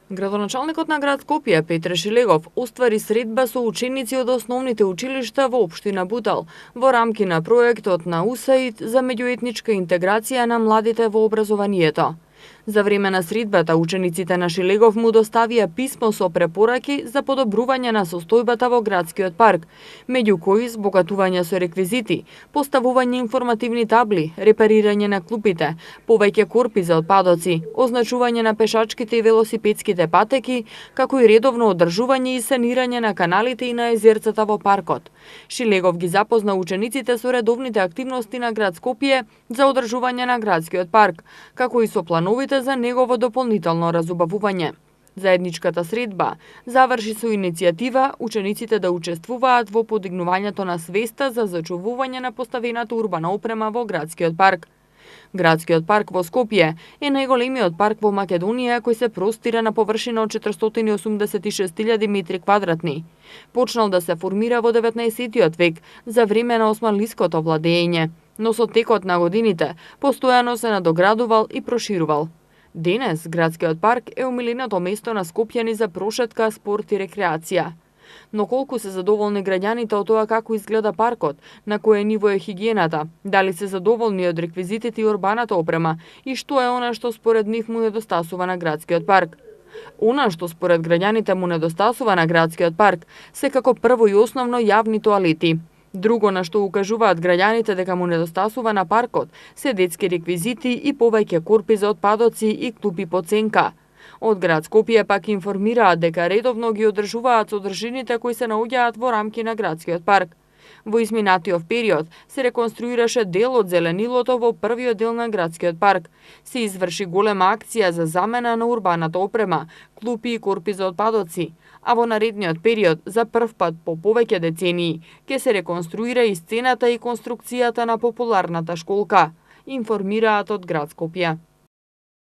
Градоначалникот на град Скопје Петре Шилегов оствари средба со ученици од основните училишта во општина Бутал во рамки на проектот на УСАИД за меѓуетничка интеграција на младите во образованието. За време на средбата учениците на Шилегов му доставија писмо со препораки за подобрување на состојбата во градскиот парк, меѓу кои збогатување со реквизити, поставување информативни табли, репарирање на клупите, повеќе корпи за отпадоци, означување на пешачките и велосипедските патеки, како и редовно одржување и санирање на каналите и на езерцата во паркот. Шилегов ги запозна учениците со редовните активности на град Скопје за одржување на градскиот парк, како и со плановите за негово дополнително разубавување. Заедничката средба заврши со иницијатива учениците да учествуваат во подигнувањето на свеста за зачувување на поставената урбана опрема во градскиот парк. Градскиот парк во Скопје е најголемиот парк во Македонија кој се простира на површина од 486.000 метри квадратни. Почнал да се формира во 19. век за време на османлиското владење, но со текот на годините постојано се надоградувал и проширувал. Денес градскиот парк е омиленото место на скопјани за прошетка, спорт и рекреација. Но колку се задоволни граѓаните од тоа како изгледа паркот, на кое ниво е хигиената, дали се задоволни од реквизитите и урбаната опрема и што е она што според нив му недостасува на градскиот парк? Она што според граѓаните му недостасува на градскиот парк се како прво и основно јавни тоалети. Друго на што укажуваат граѓаните дека му недостасува на паркот се детски реквизити и повеќе корпи за отпадоци и клупи по ценка. Од град Скопје пак информираат дека редовно ги одржуваат содржините кои се наоѓаат во рамки на градскиот парк. Во изминатиот период се реконструираше дел од зеленилото во првиот дел на градскиот парк. Се изврши голема акција за замена на урбаната опрема, клупи и корпи за отпадоци, а во наредниот период, за прв пат по повеќе децении, ќе се реконструира и сцената и конструкцијата на популарната школка, информираат од град Скопје.